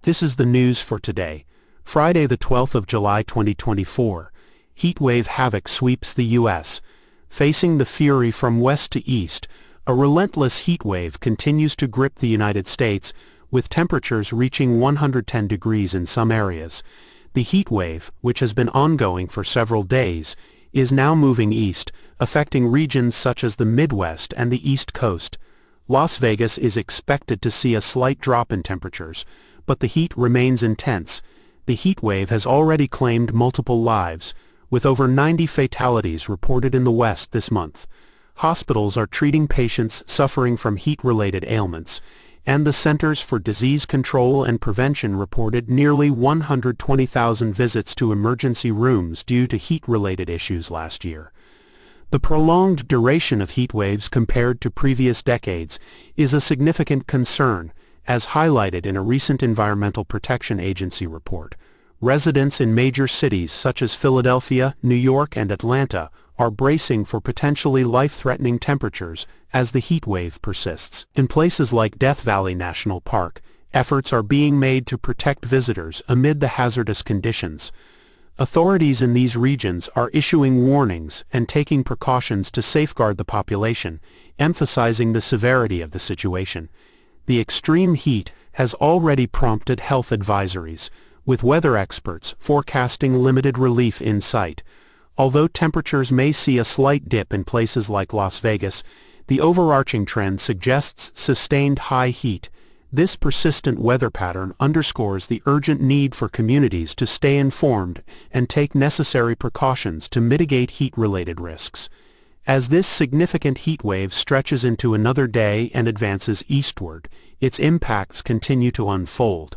This is the news for today, Friday the 12th of July 2024. Heatwave Havoc sweeps the U.S. Facing the fury from west to east, a relentless heatwave continues to grip the United States, with temperatures reaching 110 degrees in some areas. The heatwave, which has been ongoing for several days, is now moving east, affecting regions such as the Midwest and the East Coast. Las Vegas is expected to see a slight drop in temperatures, but the heat remains intense. The heatwave has already claimed multiple lives, with over 90 fatalities reported in the West this month. Hospitals are treating patients suffering from heat-related ailments, and the Centers for Disease Control and Prevention reported nearly 120,000 visits to emergency rooms due to heat-related issues last year. The prolonged duration of heat waves compared to previous decades is a significant concern, as highlighted in a recent Environmental Protection Agency report. Residents in major cities such as Philadelphia, New York, and Atlanta are bracing for potentially life-threatening temperatures as the heat wave persists. In places like Death Valley National Park, efforts are being made to protect visitors amid the hazardous conditions. Authorities in these regions are issuing warnings and taking precautions to safeguard the population, emphasizing the severity of the situation. The extreme heat has already prompted health advisories, with weather experts forecasting limited relief in sight. Although temperatures may see a slight dip in places like Las Vegas, the overarching trend suggests sustained high heat. This persistent weather pattern underscores the urgent need for communities to stay informed and take necessary precautions to mitigate heat-related risks. As this significant heat wave stretches into another day and advances eastward, its impacts continue to unfold.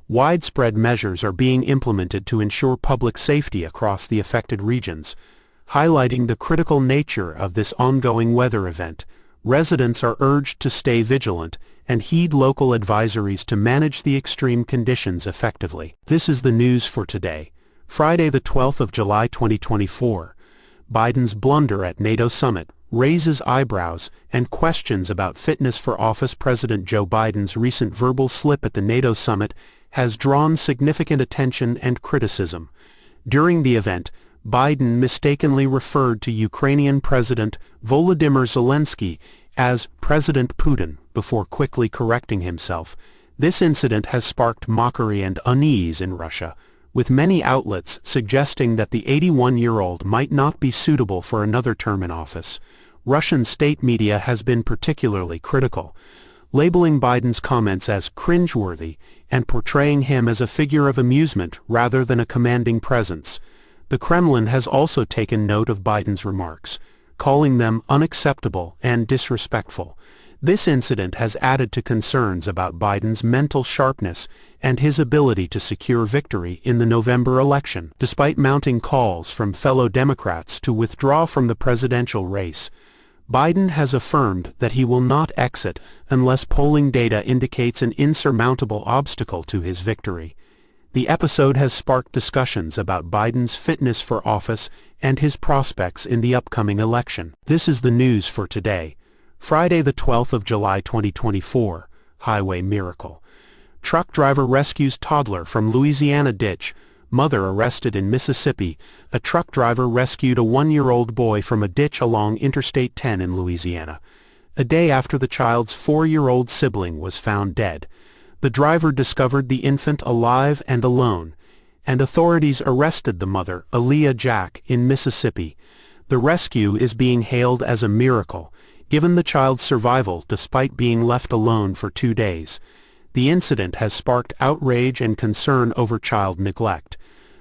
Widespread measures are being implemented to ensure public safety across the affected regions. Highlighting the critical nature of this ongoing weather event, residents are urged to stay vigilant and heed local advisories to manage the extreme conditions effectively. This is the news for today, Friday the 12th of July 2024. Biden's blunder at NATO summit raises eyebrows and questions about fitness for office. President Joe Biden's recent verbal slip at the NATO summit has drawn significant attention and criticism. During the event, Biden mistakenly referred to Ukrainian President Volodymyr Zelensky as President Putin before quickly correcting himself. This incident has sparked mockery and unease in Russia, with many outlets suggesting that the 81-year-old might not be suitable for another term in office. Russian state media has been particularly critical, labeling Biden's comments as cringeworthy and portraying him as a figure of amusement rather than a commanding presence. The Kremlin has also taken note of Biden's remarks, calling them unacceptable and disrespectful. This incident has added to concerns about Biden's mental sharpness and his ability to secure victory in the November election. Despite mounting calls from fellow Democrats to withdraw from the presidential race, Biden has affirmed that he will not exit unless polling data indicates an insurmountable obstacle to his victory. The episode has sparked discussions about Biden's fitness for office and his prospects in the upcoming election. This is the news for today, Friday the 12th of July 2024. Highway miracle. Truck driver rescues toddler from Louisiana ditch. Mother arrested in Mississippi. A truck driver rescued a 1-year-old boy from a ditch along Interstate 10 in Louisiana, a day after the child's 4-year-old sibling was found dead. The driver discovered the infant alive and alone, and authorities arrested the mother, Aaliyah Jack, in Mississippi. The rescue is being hailed as a miracle, given the child's survival despite being left alone for 2 days. The incident has sparked outrage and concern over child neglect.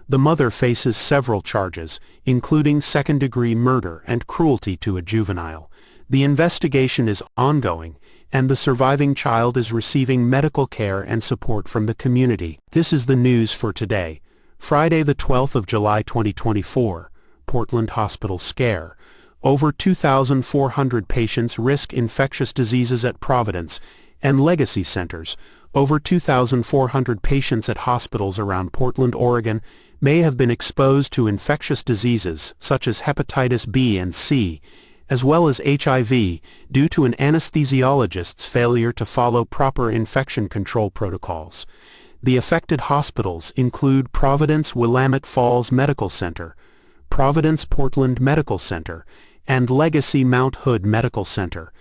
The mother faces several charges, including second-degree murder and cruelty to a juvenile. The investigation is ongoing, and the surviving child is receiving medical care and support from the community. This is the news for today, Friday the 12th of July 2024. Portland hospital scare. Over 2,400 patients risk infectious diseases at Providence and Legacy centers. Over 2,400 patients at hospitals around Portland, Oregon, may have been exposed to infectious diseases such as hepatitis B and C, as well as HIV, due to an anesthesiologist's failure to follow proper infection control protocols. The affected hospitals include Providence Willamette Falls Medical Center, Providence Portland Medical Center, and Legacy Mount Hood Medical Center.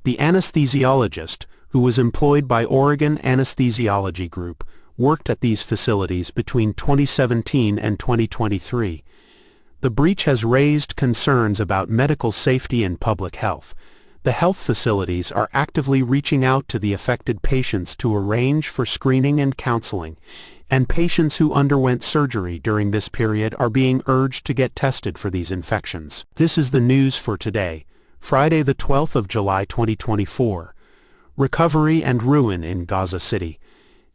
The anesthesiologist, who was employed by Oregon Anesthesiology Group, worked at these facilities between 2017 and 2023. The breach has raised concerns about medical safety and public health. The health facilities are actively reaching out to the affected patients to arrange for screening and counseling, and patients who underwent surgery during this period are being urged to get tested for these infections. This is the news for today, Friday the 12th of July 2024. Recovery and ruin in Gaza City.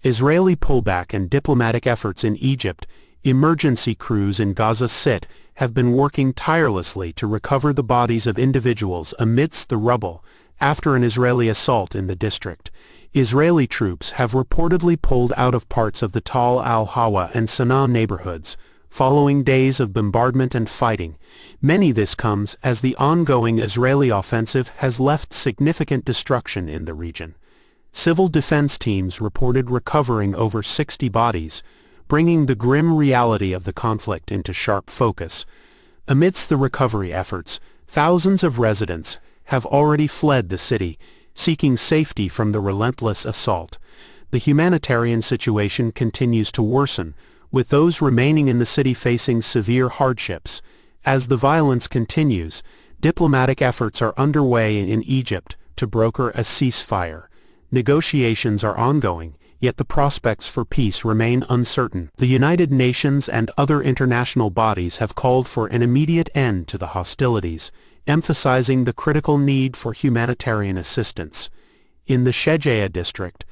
Israeli pullback and diplomatic efforts in Egypt. Emergency crews in Gaza City have been working tirelessly to recover the bodies of individuals amidst the rubble after an Israeli assault in the district. Israeli troops have reportedly pulled out of parts of the Tal al-Hawa and Sana'a neighborhoods, following days of bombardment and fighting. This comes as the ongoing Israeli offensive has left significant destruction in the region. Civil defense teams reported recovering over 60 bodies, bringing the grim reality of the conflict into sharp focus. Amidst the recovery efforts, thousands of residents have already fled the city, seeking safety from the relentless assault. The humanitarian situation continues to worsen, with those remaining in the city facing severe hardships. As the violence continues, diplomatic efforts are underway in Egypt to broker a ceasefire. Negotiations are ongoing, yet the prospects for peace remain uncertain. The United Nations and other international bodies have called for an immediate end to the hostilities, emphasizing the critical need for humanitarian assistance. In the Shejaa district,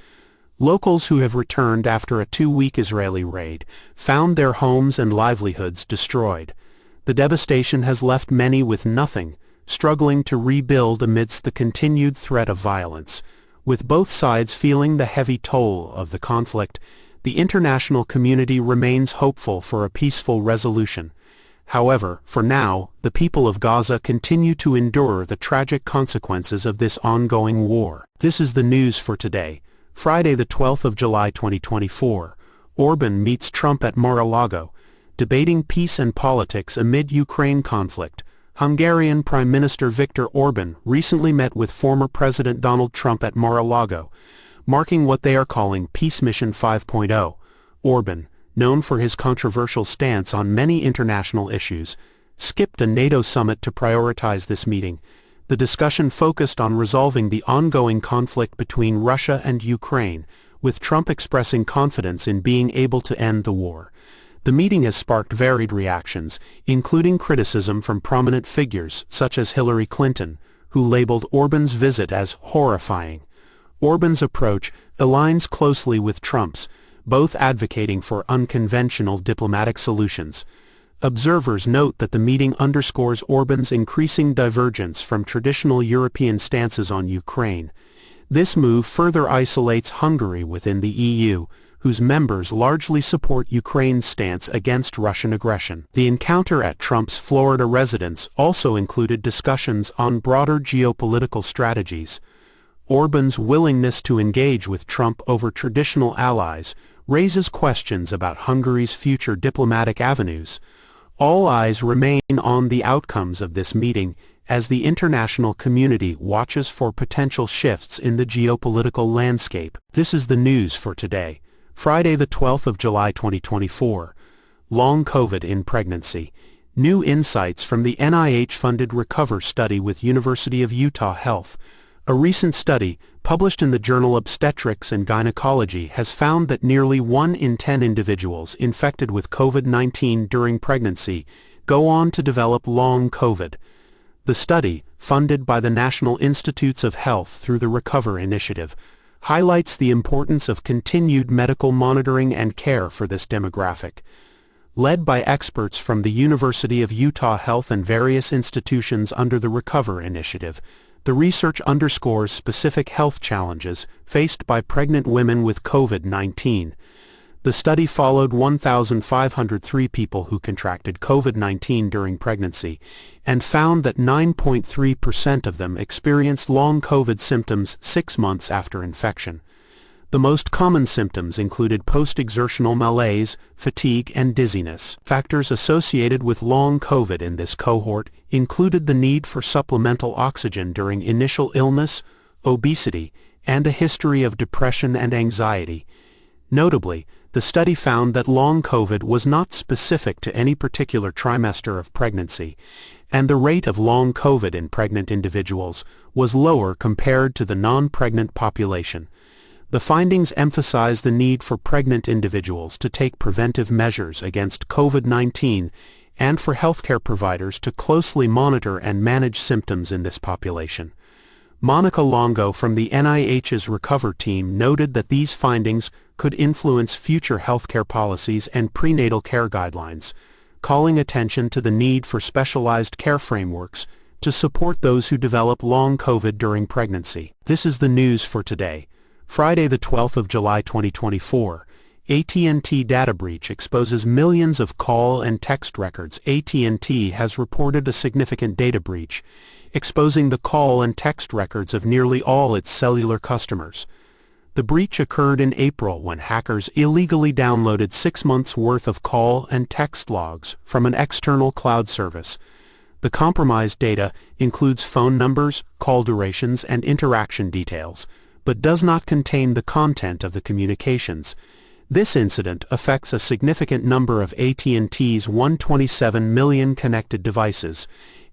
locals who have returned after a 2-week Israeli raid found their homes and livelihoods destroyed. The devastation has left many with nothing, struggling to rebuild amidst the continued threat of violence. With both sides feeling the heavy toll of the conflict, the international community remains hopeful for a peaceful resolution. However, for now, the people of Gaza continue to endure the tragic consequences of this ongoing war. This is the news for today, Friday the 12th of July 2024. Orban meets Trump at Mar-a-Lago, debating peace and politics amid Ukraine conflict. Hungarian Prime Minister Viktor Orban recently met with former President Donald Trump at Mar-a-Lago, marking what they are calling Peace Mission 5.0. Orban, known for his controversial stance on many international issues, skipped a NATO summit to prioritize this meeting. The discussion focused on resolving the ongoing conflict between Russia and Ukraine, with Trump expressing confidence in being able to end the war. The meeting has sparked varied reactions, including criticism from prominent figures such as Hillary Clinton, who labeled Orban's visit as horrifying. Orban's approach aligns closely with Trump's, both advocating for unconventional diplomatic solutions. Observers note that the meeting underscores Orban's increasing divergence from traditional European stances on Ukraine. This move further isolates Hungary within the EU, whose members largely support Ukraine's stance against Russian aggression. The encounter at Trump's Florida residence also included discussions on broader geopolitical strategies. Orban's willingness to engage with Trump over traditional allies raises questions about Hungary's future diplomatic avenues. All eyes remain on the outcomes of this meeting as the international community watches for potential shifts in the geopolitical landscape. This is the news for today, Friday the 12th of July 2024. Long COVID in pregnancy. New insights from the NIH-funded Recover study with University of Utah Health. A recent study, published in the journal Obstetrics and Gynecology, has found that nearly 1 in 10 individuals infected with COVID-19 during pregnancy go on to develop long COVID. The study, funded by the National Institutes of Health through the Recover initiative, highlights the importance of continued medical monitoring and care for this demographic. Led by experts from the University of Utah Health and various institutions under the Recover initiative, the research underscores specific health challenges faced by pregnant women with COVID-19. The study followed 1,503 people who contracted COVID-19 during pregnancy and found that 9.3% of them experienced long COVID symptoms 6 months after infection. The most common symptoms included post-exertional malaise, fatigue, and dizziness. Factors associated with long COVID in this cohort included the need for supplemental oxygen during initial illness, obesity, and a history of depression and anxiety. Notably, the study found that long COVID was not specific to any particular trimester of pregnancy, and the rate of long COVID in pregnant individuals was lower compared to the non-pregnant population. The findings emphasize the need for pregnant individuals to take preventive measures against COVID-19 and for healthcare providers to closely monitor and manage symptoms in this population. Monica Longo from the NIH's Recover team noted that these findings could influence future healthcare policies and prenatal care guidelines, calling attention to the need for specialized care frameworks to support those who develop long COVID during pregnancy. This is the news for today, Friday the 12th of July 2024. AT&T data breach exposes millions of call and text records. AT&T has reported a significant data breach, exposing the call and text records of nearly all its cellular customers. The breach occurred in April when hackers illegally downloaded 6 months' worth of call and text logs from an external cloud service. The compromised data includes phone numbers, call durations, and interaction details, but does not contain the content of the communications. This incident affects a significant number of AT&T's 127 million connected devices,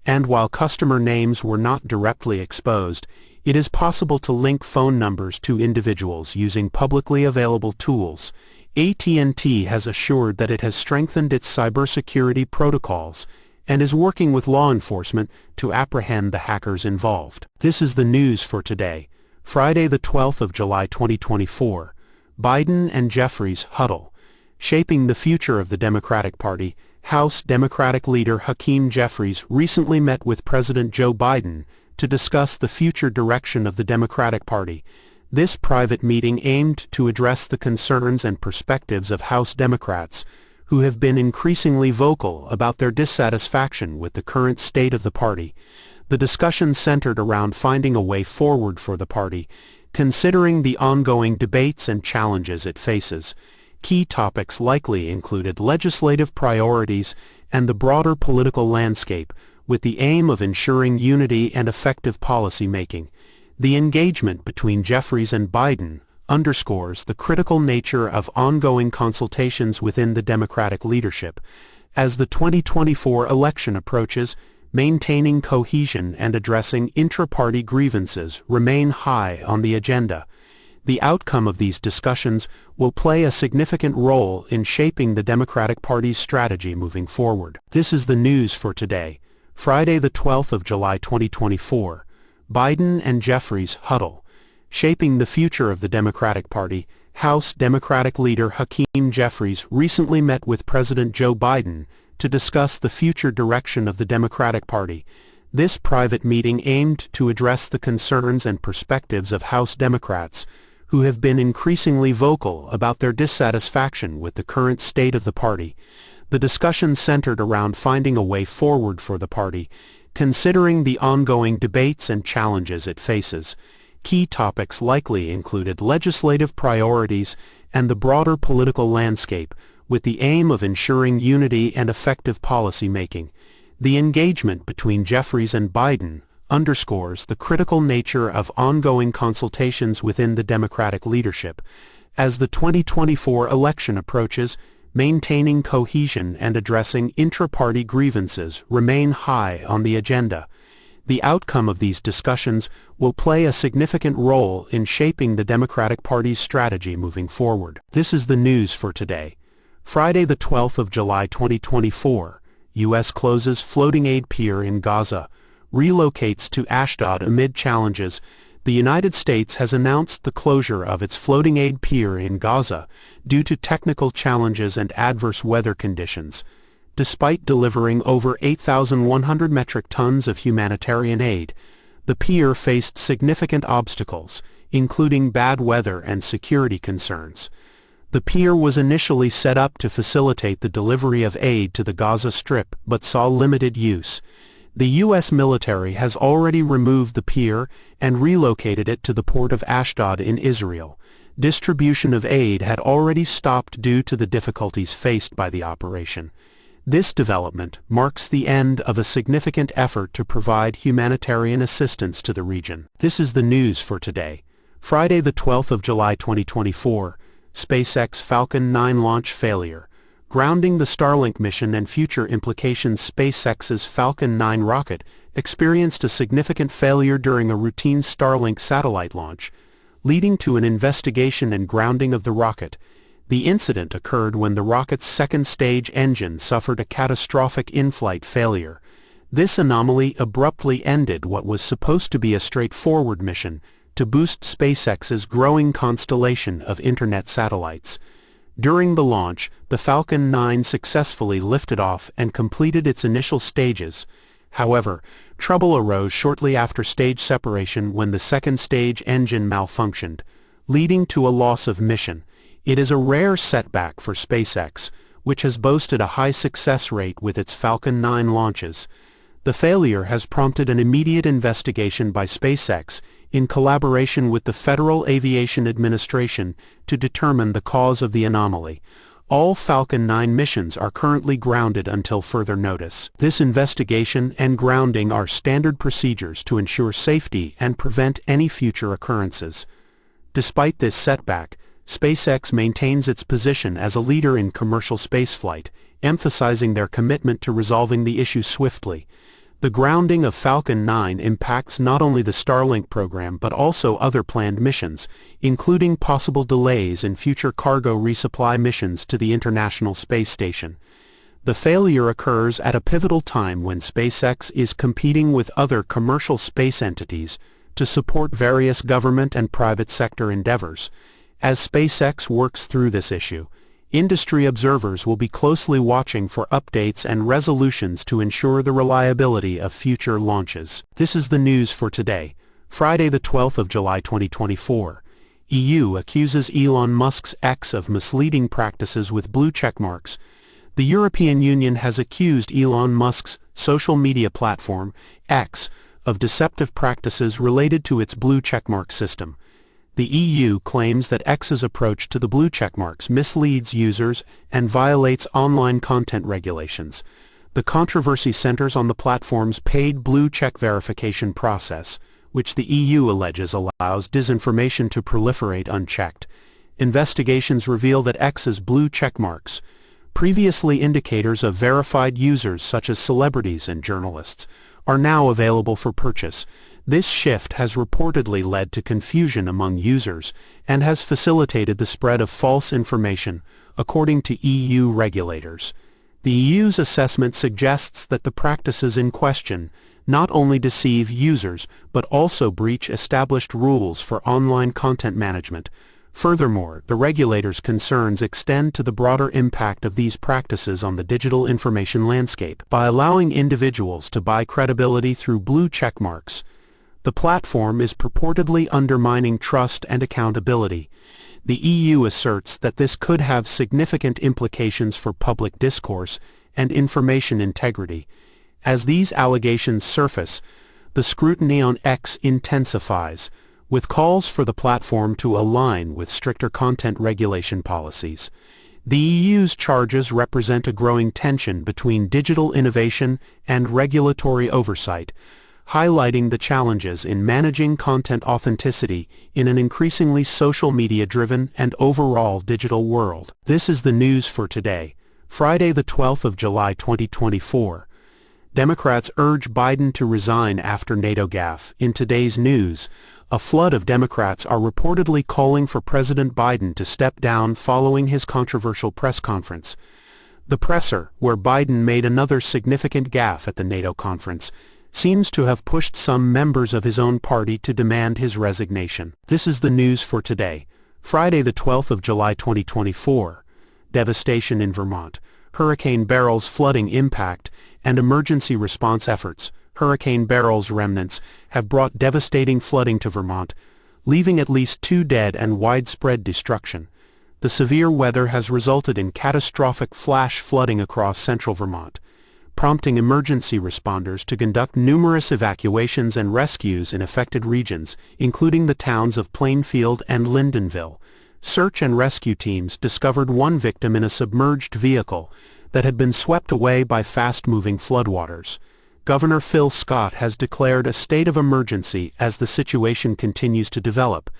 and while customer names were not directly exposed, it is possible to link phone numbers to individuals using publicly available tools. AT&T has assured that it has strengthened its cybersecurity protocols and is working with law enforcement to apprehend the hackers involved. This is the news for today, Friday the 12th of July 2024. Biden and Jeffries huddle. Shaping the future of the Democratic Party, House Democratic leader Hakeem Jeffries recently met with President Joe Biden to discuss the future direction of the Democratic Party. This private meeting aimed to address the concerns and perspectives of House Democrats, who have been increasingly vocal about their dissatisfaction with the current state of the party. The discussion centered around finding a way forward for the party, considering the ongoing debates and challenges it faces. Key topics likely included legislative priorities and the broader political landscape, with the aim of ensuring unity and effective policy making. The engagement between Jeffries and Biden underscores the critical nature of ongoing consultations within the Democratic leadership. As the 2024 election approaches, maintaining cohesion and addressing intra-party grievances remain high on the agenda. The outcome of these discussions will play a significant role in shaping the Democratic Party's strategy moving forward. This is the news for today, Friday the 12th of July 2024. Biden and Jeffries huddle. Shaping the future of the Democratic Party, House Democratic leader Hakeem Jeffries recently met with President Joe Biden to discuss the future direction of the Democratic Party. This private meeting aimed to address the concerns and perspectives of House Democrats, who have been increasingly vocal about their dissatisfaction with the current state of the party. The discussion centered around finding a way forward for the party, considering the ongoing debates and challenges it faces. Key topics likely included legislative priorities and the broader political landscape, with the aim of ensuring unity and effective policy making. The engagement between Jeffries and Biden underscores the critical nature of ongoing consultations within the Democratic leadership. As the 2024 election approaches, maintaining cohesion and addressing intra-party grievances remain high on the agenda. The outcome of these discussions will play a significant role in shaping the Democratic Party's strategy moving forward. This is the news for today, Friday the 12th of July 2024. U.S. closes floating aid pier in Gaza, relocates to Ashdod amid challenges. The United States has announced the closure of its floating aid pier in Gaza due to technical challenges and adverse weather conditions. Despite delivering over 8,100 metric tons of humanitarian aid, the pier faced significant obstacles, including bad weather and security concerns. The pier was initially set up to facilitate the delivery of aid to the Gaza Strip but saw limited use. The U.S. military has already removed the Pier and relocated it to the port of Ashdod in Israel. Distribution of aid had already stopped due to the difficulties faced by the operation. This development marks the end of a significant effort to provide humanitarian assistance to the region. This is the news for today, Friday the 12th of July 2024. SpaceX Falcon 9 launch failure. Grounding the Starlink mission and future implications. SpaceX's Falcon 9 rocket experienced a significant failure during a routine Starlink satellite launch, leading to an investigation and grounding of the rocket. The incident occurred when the rocket's second-stage engine suffered a catastrophic in-flight failure. This anomaly abruptly ended what was supposed to be a straightforward mission to boost SpaceX's growing constellation of Internet satellites. During the launch, the Falcon 9 successfully lifted off and completed its initial stages. However, trouble arose shortly after stage separation when the second-stage engine malfunctioned, leading to a loss of mission. It is a rare setback for SpaceX, which has boasted a high success rate with its Falcon 9 launches. The failure has prompted an immediate investigation by SpaceX in collaboration with the Federal Aviation Administration to determine the cause of the anomaly. All Falcon 9 missions are currently grounded until further notice. This investigation and grounding are standard procedures to ensure safety and prevent any future occurrences. Despite this setback, SpaceX maintains its position as a leader in commercial spaceflight, emphasizing their commitment to resolving the issue swiftly. The grounding of Falcon 9 impacts not only the Starlink program but also other planned missions, including possible delays in future cargo resupply missions to the International Space Station. The failure occurs at a pivotal time when SpaceX is competing with other commercial space entities to support various government and private sector endeavors. As SpaceX works through this issue, industry observers will be closely watching for updates and resolutions to ensure the reliability of future launches. This is the news for today, Friday the 12th of July 2024. EU accuses Elon Musk's X of misleading practices with blue checkmarks. The European Union has accused Elon Musk's social media platform, X, of deceptive practices related to its blue checkmark system. The EU claims that X's approach to the blue checkmarks misleads users and violates online content regulations. The controversy centers on the platform's paid blue check verification process, which the EU alleges allows disinformation to proliferate unchecked. Investigations reveal that X's blue checkmarks, previously indicators of verified users such as celebrities and journalists, are now available for purchase. This shift has reportedly led to confusion among users and has facilitated the spread of false information, according to EU regulators. The EU's assessment suggests that the practices in question not only deceive users but also breach established rules for online content management. Furthermore, the regulators' concerns extend to the broader impact of these practices on the digital information landscape. By allowing individuals to buy credibility through blue checkmarks, the platform is purportedly undermining trust and accountability. The EU asserts that this could have significant implications for public discourse and information integrity. As these allegations surface, the scrutiny on X intensifies, with calls for the platform to align with stricter content regulation policies. The EU's charges represent a growing tension between digital innovation and regulatory oversight, highlighting the challenges in managing content authenticity in an increasingly social media-driven and overall digital world. This is the news for today, Friday the 12th of July 2024. Democrats urge Biden to resign after NATO gaffe. In today's news, a flood of Democrats are reportedly calling for President Biden to step down following his controversial press conference. The presser, where Biden made another significant gaffe at the NATO conference, seems to have pushed some members of his own party to demand his resignation. This is the news for today, Friday the 12th of July 2024. Devastation in Vermont. Hurricane Beryl's flooding impact and emergency response efforts. Hurricane Beryl's remnants have brought devastating flooding to Vermont, leaving at least 2 dead and widespread destruction. The severe weather has resulted in catastrophic flash flooding across central Vermont. prompting emergency responders to conduct numerous evacuations and rescues in affected regions, including the towns of Plainfield and Lyndonville. Search and rescue teams discovered one victim in a submerged vehicle that had been swept away by fast-moving floodwaters. Governor Phil Scott has declared a state of emergency as the situation continues to develop.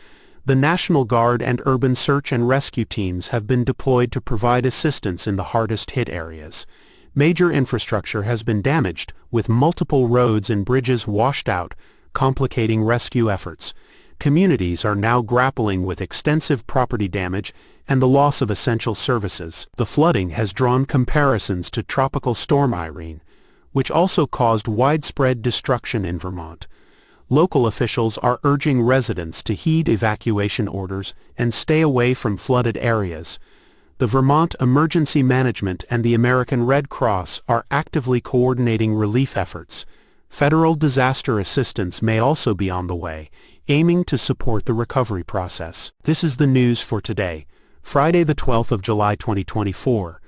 The National Guard and urban search and rescue teams have been deployed to provide assistance in the hardest-hit areas. Major infrastructure has been damaged, with multiple roads and bridges washed out, complicating rescue efforts. Communities are now grappling with extensive property damage and the loss of essential services. The flooding has drawn comparisons to Tropical Storm Irene, which also caused widespread destruction in Vermont. Local officials are urging residents to heed evacuation orders and stay away from flooded areas. The Vermont Emergency Management and the American Red Cross are actively coordinating relief efforts. Federal disaster assistance may also be on the way, aiming to support the recovery process. This is the news for today, Friday the 12th of July 2024.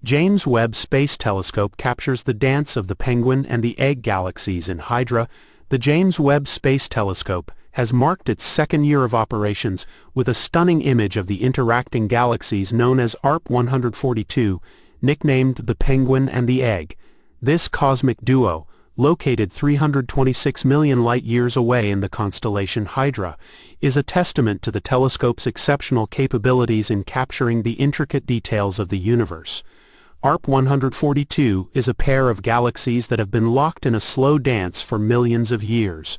James Webb Space Telescope captures the dance of the penguin and the egg galaxies in Hydra. The James Webb Space Telescope has marked its second year of operations with a stunning image of the interacting galaxies known as ARP 142, nicknamed the Penguin and the Egg. This cosmic duo, located 326 million light-years away in the constellation Hydra, is a testament to the telescope's exceptional capabilities in capturing the intricate details of the universe. ARP 142 is a pair of galaxies that have been locked in a slow dance for millions of years.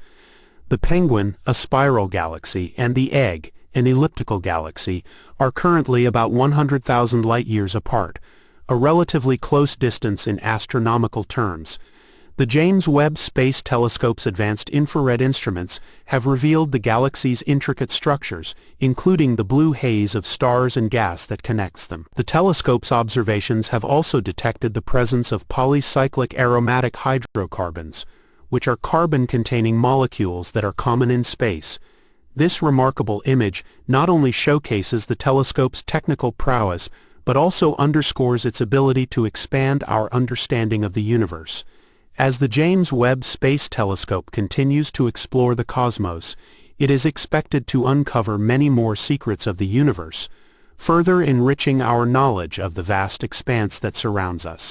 The Penguin, a spiral galaxy, and the Egg, an elliptical galaxy, are currently about 100,000 light-years apart, a relatively close distance in astronomical terms. The James Webb Space Telescope's advanced infrared instruments have revealed the galaxy's intricate structures, including the blue haze of stars and gas that connects them. The telescope's observations have also detected the presence of polycyclic aromatic hydrocarbons, which are carbon-containing molecules that are common in space. This remarkable image not only showcases the telescope's technical prowess, but also underscores its ability to expand our understanding of the universe. As the James Webb Space Telescope continues to explore the cosmos, it is expected to uncover many more secrets of the universe, further enriching our knowledge of the vast expanse that surrounds us.